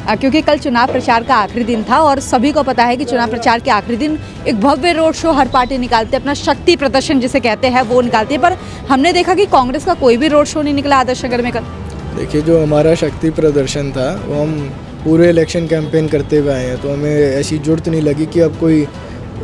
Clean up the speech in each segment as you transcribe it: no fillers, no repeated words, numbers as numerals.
क्योंकि कल चुनाव प्रचार का आखिरी दिन था और सभी को पता है कि चुनाव प्रचार के आखिरी दिन एक भव्य रोड शो हर पार्टी निकालते हैं, अपना शक्ति प्रदर्शन जिसे कहते हैं वो निकालती है। पर हमने देखा कि कांग्रेस का कोई भी रोड शो नहीं निकला आदर्श नगर में कल। देखिए, जो हमारा शक्ति प्रदर्शन था वो हम पूरे इलेक्शन कैंपेन करते हुए आए हैं, तो हमें ऐसी ज़रूरत नहीं लगी कि अब कोई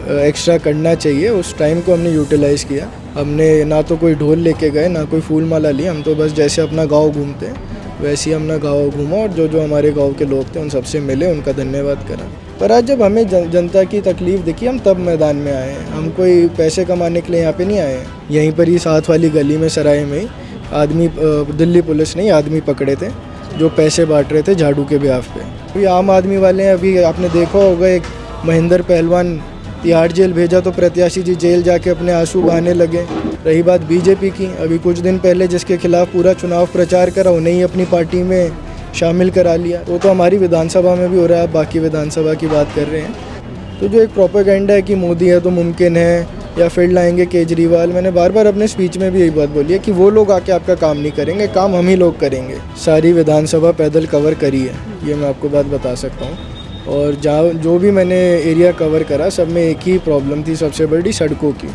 एक्स्ट्रा करना चाहिए। उस टाइम को हमने यूटिलाइज़ किया। हमने ना तो कोई ढोल लेके गए, ना कोई फूल माला ली। हम तो बस जैसे अपना गांव घूमते हैं वैसे ही अपना गांव घूमा और जो हमारे गांव के लोग थे उन सबसे मिले, उनका धन्यवाद करा। पर आज जब हमें जनता की तकलीफ़ दिखी, हम तब मैदान में आए हैं। हम कोई पैसे कमाने के लिए यहाँ पे नहीं आए हैं। यहीं पर ही साथ वाली गली में, सराय में ही आदमी, दिल्ली पुलिस ने आदमी पकड़े थे जो पैसे बांट रहे थे झाड़ू के ब्याह पे। अभी आम आदमी वाले हैं। अभी आपने देखा होगा, एक महेंद्र पहलवान तिहाड़ जेल भेजा तो प्रत्याशी जी जेल जाके अपने आंसू बहाने लगे। रही बात बीजेपी की, अभी कुछ दिन पहले जिसके खिलाफ पूरा चुनाव प्रचार करा उन्हें ही अपनी पार्टी में शामिल करा लिया। वो तो हमारी विधानसभा में भी हो रहा है, बाकी विधानसभा की बात कर रहे हैं। तो जो एक प्रोपेगेंडा है कि मोदी है तो मुमकिन है या फिर लाएंगे केजरीवाल, मैंने बार बार अपने स्पीच में भी यही बात बोली है कि वो लोग आके आपका काम नहीं करेंगे, काम हम ही लोग करेंगे। सारी विधानसभा पैदल कवर करी है, ये मैं आपको बात बता सकता हूँ। और जहाँ जो भी मैंने एरिया कवर करा सब में एक ही प्रॉब्लम थी, सबसे बड़ी सड़कों की,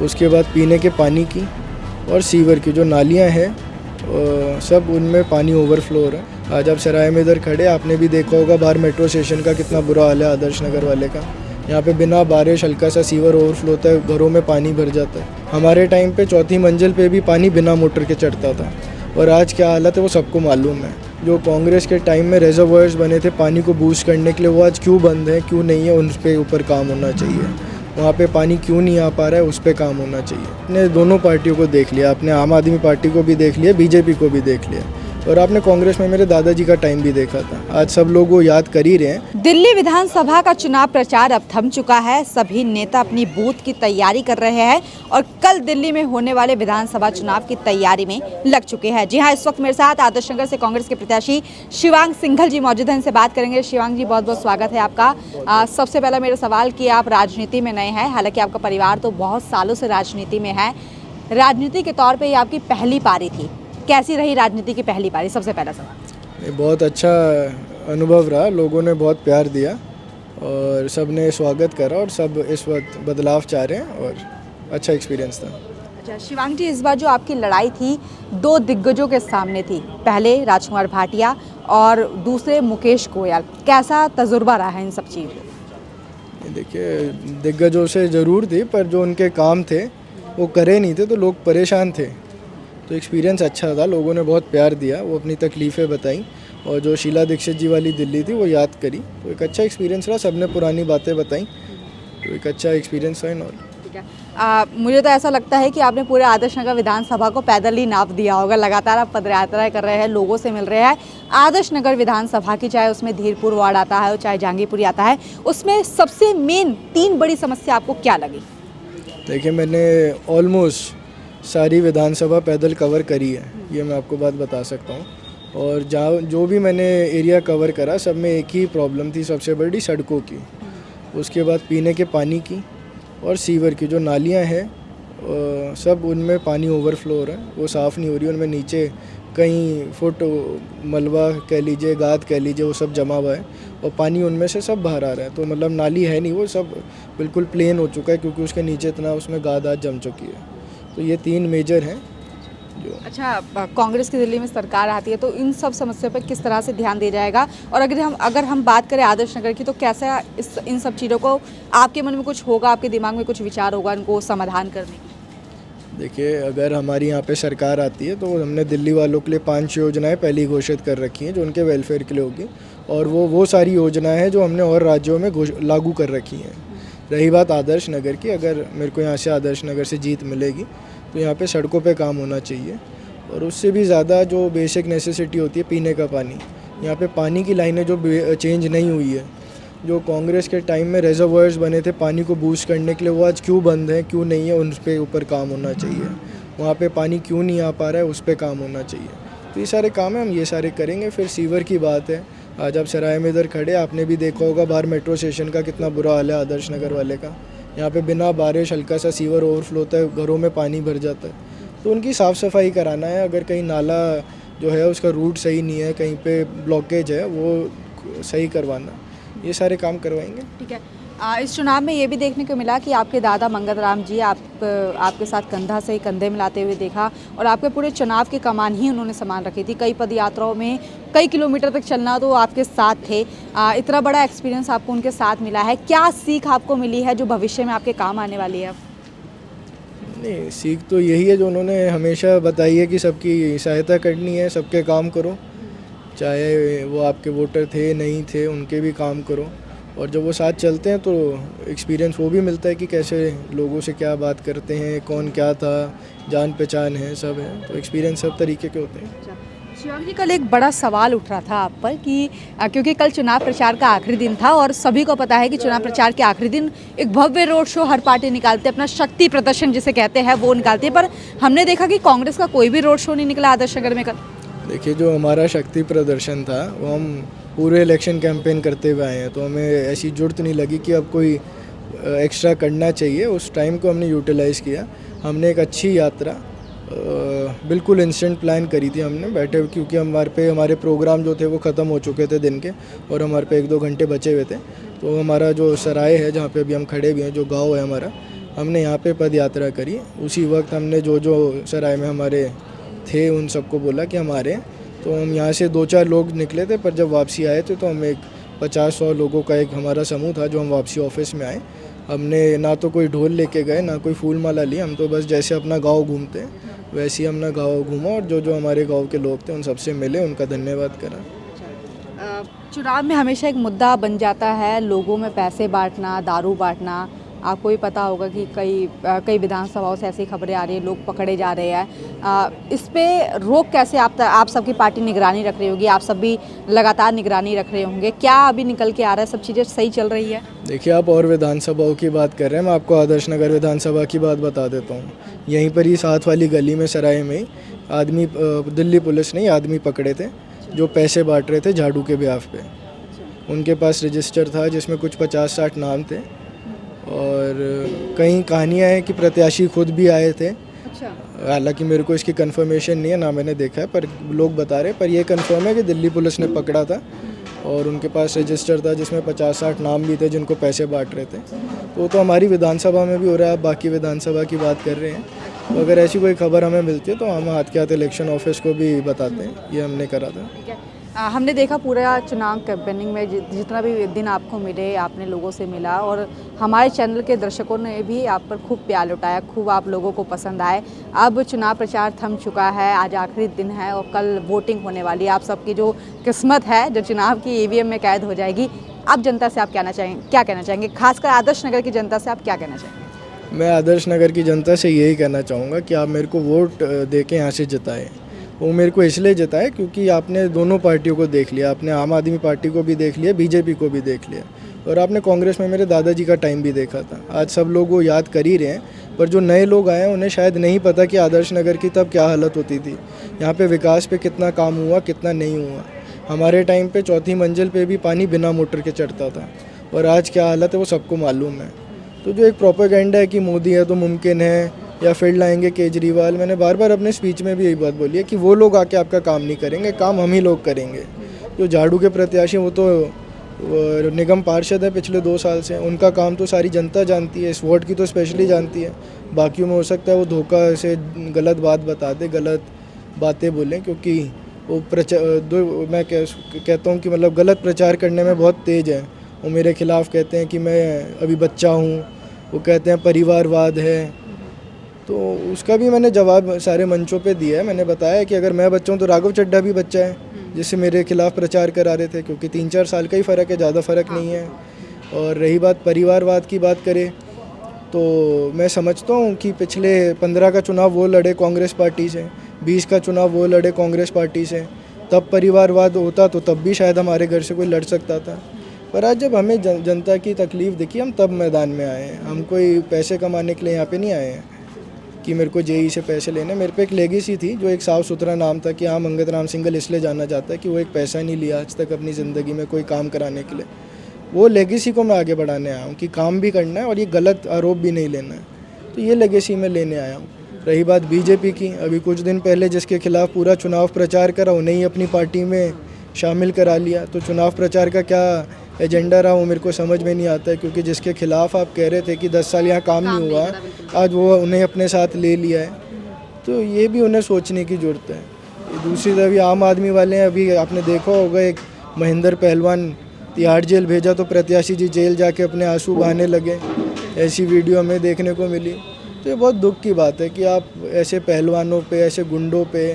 उसके बाद पीने के पानी की और सीवर की। जो नालियाँ हैं सब उनमें पानी ओवरफ्लो हो रहा है। आज आप सराय में इधर खड़े, आपने भी देखा होगा बाहर मेट्रो स्टेशन का कितना बुरा हाल है आदर्श नगर वाले का। यहाँ पे बिना बारिश हल्का सा सीवर ओवरफ्लो होता है, घरों में पानी भर जाता है। हमारे टाइम पे चौथी मंजिल पे भी पानी बिना मोटर के चढ़ता था, और आज क्या हालत है वो सबको मालूम है। जो कांग्रेस के टाइम में रिजर्वॉयर्स बने थे पानी को बूस्ट करने के लिए, वो आज क्यों बंद है, क्यों नहीं है, उन पे ऊपर काम होना चाहिए। वहाँ पे पानी क्यों नहीं आ पा रहा है, उस पर काम होना चाहिए। आपने दोनों पार्टियों को देख लिया, आपने आम आदमी पार्टी को भी देख लिया, बीजेपी को भी देख लिया, और आपने कांग्रेस में मेरे दादाजी का टाइम भी देखा था। आज सब लोग वो याद कर ही रहे हैं। दिल्ली विधानसभा का चुनाव प्रचार अब थम चुका है। सभी नेता अपनी बूथ की तैयारी कर रहे हैं और कल दिल्ली में होने वाले विधानसभा चुनाव की तैयारी में लग चुके हैं। जी हाँ, इस वक्त मेरे साथ आदर्श नगर से कांग्रेस के प्रत्याशी शिवांग सिंघल जी मौजूद हैं, इनसे बात करेंगे। शिवांग जी, बहुत बहुत स्वागत है आपका। सबसे पहला मेरा सवाल कि आप राजनीति में नए हैं, हालांकि आपका परिवार तो बहुत सालों से राजनीति में है। राजनीति के तौर पर ये आपकी पहली पारी थी, कैसी रही राजनीति की पहली पारी? सबसे पहला सवाल। बहुत अच्छा अनुभव रहा, लोगों ने बहुत प्यार दिया और सब ने स्वागत करा और सब इस वक्त बदलाव चाह रहे हैं और अच्छा एक्सपीरियंस था। अच्छा शिवांग जी, इस बार जो आपकी लड़ाई थी दो दिग्गजों के सामने थी, पहले राजकुमार भाटिया और दूसरे मुकेश गोयल, कैसा तजुर्बा रहा है इन सब चीज़ों? देखिए, दिग्गजों से ज़रूर थी, पर जो उनके काम थे वो करे नहीं थे तो लोग परेशान थे। तो एक्सपीरियंस अच्छा था, लोगों ने बहुत प्यार दिया, वो अपनी तकलीफ़ें बताई और जो शीला दीक्षित जी वाली दिल्ली थी वो याद करी। तो एक अच्छा एक्सपीरियंस रहा, सबने पुरानी बातें बताई, तो एक अच्छा एक्सपीरियंस था। ठीक है, मुझे तो ऐसा लगता है कि आपने पूरे आदर्श नगर विधानसभा को पैदल ही नाप दिया होगा। लगातार आप पदयात्रा कर रहे हैं, लोगों से मिल रहे हैं। आदर्श नगर विधानसभा की, चाहे उसमें धीरपुर वार्ड आता है चाहे जहांगीरपुरी आता है, उसमें सबसे मेन तीन बड़ी समस्या आपको क्या लगी? देखिए, मैंने ऑलमोस्ट सारी विधानसभा पैदल कवर करी है, ये मैं आपको बात बता सकता हूँ। और जहाँ जो भी मैंने एरिया कवर करा सब में एक ही प्रॉब्लम थी, सबसे बड़ी सड़कों की, उसके बाद पीने के पानी की और सीवर की। जो नालियाँ हैं सब उनमें पानी ओवरफ्लो हो रहा है, वो साफ़ नहीं हो रही। उनमें नीचे कई फुट मलबा कह लीजिए, गाद कह लीजिए, वो सब जमा हुआ है और पानी उनमें से सब बाहर आ रहा है। तो मतलब नाली है नहीं, वो सब बिल्कुल प्लेन हो चुका है क्योंकि उसके नीचे इतना उसमें गाद जम चुकी है। तो ये तीन मेजर हैं जो। अच्छा, कांग्रेस की दिल्ली में सरकार आती है तो इन सब समस्याओं पर किस तरह से ध्यान दिया जाएगा? और अगर हम बात करें आदर्श नगर की, तो कैसा इन सब चीज़ों को आपके मन में कुछ होगा, आपके दिमाग में कुछ विचार होगा इनको समाधान करने की? देखिए, अगर हमारी यहाँ पे सरकार आती है तो हमने दिल्ली वालों के लिए 5 योजनाएं पहले घोषित कर रखी हैं जो उनके वेलफेयर के लिए होगी, और वो सारी योजनाएं हैं जो हमने और राज्यों में लागू कर रखी हैं। रही बात आदर्श नगर की, अगर मेरे को यहाँ से आदर्श नगर से जीत मिलेगी तो यहाँ पे सड़कों पे काम होना चाहिए, और उससे भी ज़्यादा जो बेसिक नेसेसिटी होती है पीने का पानी, यहाँ पे पानी की लाइनें जो चेंज नहीं हुई है, जो कांग्रेस के टाइम में रिजर्वॉयर्स बने थे पानी को बूस्ट करने के लिए, वो आज क्यों बंद है, क्यों नहीं है, उन पे ऊपर काम होना चाहिए। वहाँ पे पानी क्यों नहीं आ पा रहा है, उस पर काम होना चाहिए। तो ये सारे काम हैं, हम ये सारे करेंगे। फिर सीवर की बात है, आज आप सराय में इधर खड़े, आपने भी देखा होगा बाहर मेट्रो स्टेशन का कितना बुरा हाल है आदर्श नगर वाले का। यहाँ पे बिना बारिश हल्का सा सीवर ओवरफ्लो होता है, घरों में पानी भर जाता है। तो उनकी साफ़ सफाई कराना है। अगर कहीं नाला जो है उसका रूट सही नहीं है, कहीं पे ब्लॉकेज है, वो सही करवाना, ये सारे काम करवाएंगे। ठीक है। इस चुनाव में ये भी देखने को मिला कि आपके दादा मंगत राम जी आपके साथ कंधा से कंधे मिलाते हुए देखा और आपके पूरे चुनाव की कमान ही उन्होंने संभाल रखी थी। कई पद यात्राओं में कई किलोमीटर तक चलना तो आपके साथ थे। इतना बड़ा एक्सपीरियंस आपको उनके साथ मिला है, क्या सीख आपको मिली है जो भविष्य में आपके काम आने वाली है? नहीं, सीख तो यही है जो उन्होंने हमेशा बताई है कि सबकी सहायता करनी है, सबके काम करो, चाहे वो आपके वोटर थे नहीं थे, उनके भी काम करो। और जब वो साथ चलते हैं तो एक्सपीरियंस वो भी मिलता है कि कैसे लोगों से क्या बात करते हैं, कौन क्या था, जान पहचान है, सब है, तो एक्सपीरियंस सब तरीके के होते हैं। शिवांग जी, कल एक बड़ा सवाल उठ रहा था आप पर कि क्योंकि कल चुनाव प्रचार का आखिरी दिन था और सभी को पता है कि चुनाव प्रचार के आखिरी दिन एक भव्य रोड शो हर पार्टी निकालते हैं, अपना शक्ति प्रदर्शन जिसे कहते हैं वो निकालती है, पर हमने देखा कि कांग्रेस का कोई भी रोड शो नहीं निकला आदर्श नगर में कल। देखिए, जो हमारा शक्ति प्रदर्शन था वो हम पूरे इलेक्शन कैंपेन करते हुए आए हैं, तो हमें ऐसी ज़रूरत नहीं लगी कि अब कोई एक्स्ट्रा करना चाहिए। उस टाइम को हमने यूटिलाइज़ किया। हमने एक अच्छी यात्रा बिल्कुल इंस्टेंट प्लान करी थी हमने बैठे, क्योंकि हमारे प्रोग्राम जो थे वो ख़त्म हो चुके थे दिन के और हमारे पे 1-2 घंटे बचे हुए थे। तो हमारा जो सराय है जहाँ पे अभी हम खड़े भी हैं, जो गांव है हमारा, हमने यहाँ पे पद यात्रा करी। उसी वक्त हमने जो सराय में हमारे थे उन सबको बोला कि हमारे, तो हम यहाँ से 2-4 लोग निकले थे, पर जब वापसी आए थे तो हम एक 50-100 लोगों का एक हमारा समूह था जो हम वापसी ऑफिस में आए। हमने ना तो कोई ढोल लेके गए, ना कोई फूल माला ली, हम तो बस जैसे अपना गांव घूमते हैं वैसे ही अपना गांव घूमा और जो हमारे गांव के लोग थे उन सबसे मिले, उनका धन्यवाद करा। चुनाव में हमेशा एक मुद्दा बन जाता है लोगों में पैसे बांटना, दारू बांटना। आपको भी पता होगा कि कई विधानसभाओं से ऐसी खबरें आ रही हैं, लोग पकड़े जा रहे हैं। इस पे रोक कैसे आप सबकी पार्टी निगरानी रख रही होगी, आप सब भी लगातार निगरानी रख रहे होंगे, क्या अभी निकल के आ रहा है, सब चीज़ें सही चल रही है? देखिए, आप और विधानसभाओं की बात कर रहे हैं, मैं आपको आदर्श नगर विधानसभा की बात बता देता हूँ। यहीं पर ही साथ वाली गली में सराय में आदमी, दिल्ली पुलिस ने आदमी पकड़े थे जो पैसे बांट रहे थे झाड़ू के ब्याह पे। उनके पास रजिस्टर था जिसमें कुछ 50-60 नाम थे और कई कहानियाँ हैं कि प्रत्याशी खुद भी आए थे। हालांकि मेरे को इसकी कंफर्मेशन नहीं है, ना मैंने देखा है, पर लोग बता रहे हैं। पर ये कंफर्म है कि दिल्ली पुलिस ने पकड़ा था और उनके पास रजिस्टर था जिसमें 50-60 नाम भी थे जिनको पैसे बांट रहे थे। तो हमारी विधानसभा में भी हो रहा है। आप बाकी विधानसभा की बात कर रहे हैं, तो अगर ऐसी कोई खबर हमें मिलती है तो हम हाथ के हाथ इलेक्शन ऑफिस को भी बताते हैं, ये हमने करा था। हमने देखा पूरा चुनाव कैंपेनिंग में जितना भी दिन आपको मिले, आपने लोगों से मिला और हमारे चैनल के दर्शकों ने भी आप पर खूब प्यार लुटाया, खूब आप लोगों को पसंद आए। अब चुनाव प्रचार थम चुका है, आज आखिरी दिन है और कल वोटिंग होने वाली है। आप सबकी जो किस्मत है जो चुनाव की ईवीएम में कैद हो जाएगी। आप जनता से आप क्या कहना चाहेंगे, खासकर आदर्श नगर की जनता से आप क्या कहना चाहेंगे? मैं आदर्श नगर की जनता से यही कहना चाहूँगा कि आप मेरे को वोट दे के यहाँ से जिताएँ। वो मेरे को इसलिए जिताए क्योंकि आपने दोनों पार्टियों को देख लिया, आपने आम आदमी पार्टी को भी देख लिया, बीजेपी को भी देख लिया और आपने कांग्रेस में मेरे दादाजी का टाइम भी देखा था। आज सब लोग वो याद कर ही रहे हैं, पर जो नए लोग आए हैं उन्हें शायद नहीं पता कि आदर्श नगर की तब क्या हालत होती थी, यहाँ पे विकास पे कितना काम हुआ, कितना नहीं हुआ। हमारे टाइम पे 4थी मंजिल पे भी पानी बिना मोटर के चढ़ता था और आज क्या हालत है वो सबको मालूम है। तो जो एक प्रोपेगेंडा है कि मोदी है तो मुमकिन है या फिर लाएंगे केजरीवाल, मैंने बार बार अपने स्पीच में भी यही बात बोली है कि वो लोग आके आपका काम नहीं करेंगे, काम हम ही लोग करेंगे। जो झाड़ू के प्रत्याशी वो तो निगम पार्षद है पिछले 2 साल से, उनका काम तो सारी जनता जानती है, इस वार्ड की तो स्पेशली जानती है। बाकियों में हो सकता है वो धोखा से गलत बात बता दे, गलत बातें बोलें, क्योंकि वो मैं कहता हूँ कि मतलब गलत प्रचार करने में बहुत तेज़ है। वो मेरे खिलाफ़ कहते हैं कि मैं अभी बच्चा हूँ, वो कहते हैं परिवारवाद है। तो उसका भी मैंने जवाब सारे मंचों पे दिया है। मैंने बताया कि अगर मैं बच्चा हूँ तो राघव चड्ढा भी बच्चा है जिससे मेरे खिलाफ प्रचार करा रहे थे, क्योंकि 3-4 साल का ही फ़र्क है, ज़्यादा फ़र्क नहीं है। और रही बात परिवारवाद की बात करें तो मैं समझता हूँ कि पिछले 15 का चुनाव वो लड़े कांग्रेस पार्टी से, 20 का चुनाव वो लड़े कांग्रेस पार्टी से, तब परिवारवाद होता तो तब भी शायद हमारे घर से कोई लड़ सकता था। पर आज जब हमें जनता की तकलीफ़ दिखी, हम तब मैदान में आए हैं। हम कोई पैसे कमाने के लिए यहाँ पे नहीं आए हैं कि मेरे को जेई से पैसे लेने। मेरे पे एक लेगेसी थी जो एक साफ़ सुथरा नाम था कि हाँ, मंगत राम सिंघल इसलिए जाना चाहता है कि वो एक पैसा नहीं लिया आज तक अपनी ज़िंदगी में कोई काम कराने के लिए। वो लेगेसी को मैं आगे बढ़ाने आया हूँ कि काम भी करना है और ये गलत आरोप भी नहीं लेना है, तो ये लेगेसी मैं लेने आया हूँ। रही बात बीजेपी की, अभी कुछ दिन पहले जिसके खिलाफ पूरा चुनाव प्रचार करा उन्हें ही अपनी पार्टी में शामिल करा लिया। तो चुनाव प्रचार का क्या एजेंडा रहा वो मेरे को समझ में नहीं आता है, क्योंकि जिसके खिलाफ आप कह रहे थे कि 10 साल यहाँ काम नहीं हुआ, आज वो उन्हें अपने साथ ले लिया है। तो ये भी उन्हें सोचने की ज़रूरत है। दूसरी तरफ ये आम आदमी वाले हैं, अभी आपने देखा होगा एक महेंद्र पहलवान तिहाड़ जेल भेजा तो प्रत्याशी जी जेल जाके अपने आंसू बहाने लगे, ऐसी वीडियो हमें देखने को मिली। तो ये बहुत दुख की बात है कि आप ऐसे पहलवानों पे, ऐसे गुंडों पे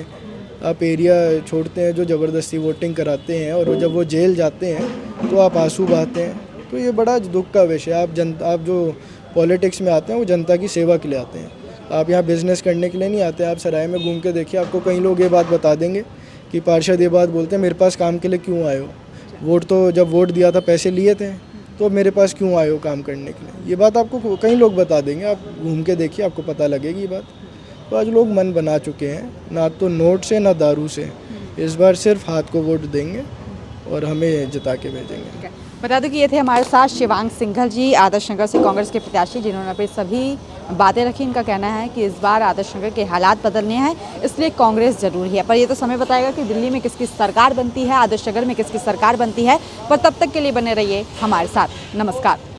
आप एरिया छोड़ते हैं जो ज़बरदस्ती वोटिंग कराते हैं, और जब वो जेल जाते हैं तो आप आंसू बहाते हैं। तो ये बड़ा दुख का विषय है। आप जो पॉलिटिक्स में आते हैं वो जनता की सेवा के लिए आते हैं, आप यहाँ बिज़नेस करने के लिए नहीं आते। आप सराय में घूम के देखिए, आपको कई लोग ये बात बता देंगे कि पार्षद ये बात बोलते हैं, मेरे पास काम के लिए क्यों आए हो? वोट तो जब वोट दिया था पैसे लिए थे, तो मेरे पास क्यों आए हो काम करने के लिए? ये बात आपको कई लोग बता देंगे, आप घूम के देखिए, आपको पता लगेगी ये बात। तो आज लोग मन बना चुके हैं, ना तो नोट से ना दारू से। इस बार सिर्फ हाथ को वोट देंगे और हमें जिता के भेजेंगे। बता दूं कि ये थे हमारे साथ शिवांग सिंघल जी, आदर्श नगर से कांग्रेस के प्रत्याशी, जिन्होंने अपनी सभी बातें रखी। इनका कहना है कि इस बार आदर्श नगर के हालात बदलने हैं, इसलिए कांग्रेस जरूरी है। पर ये तो समय बताएगा कि दिल्ली में किसकी सरकार बनती है, आदर्श नगर में किसकी सरकार बनती है। पर तब तक के लिए बने रहिए हमारे साथ। नमस्कार।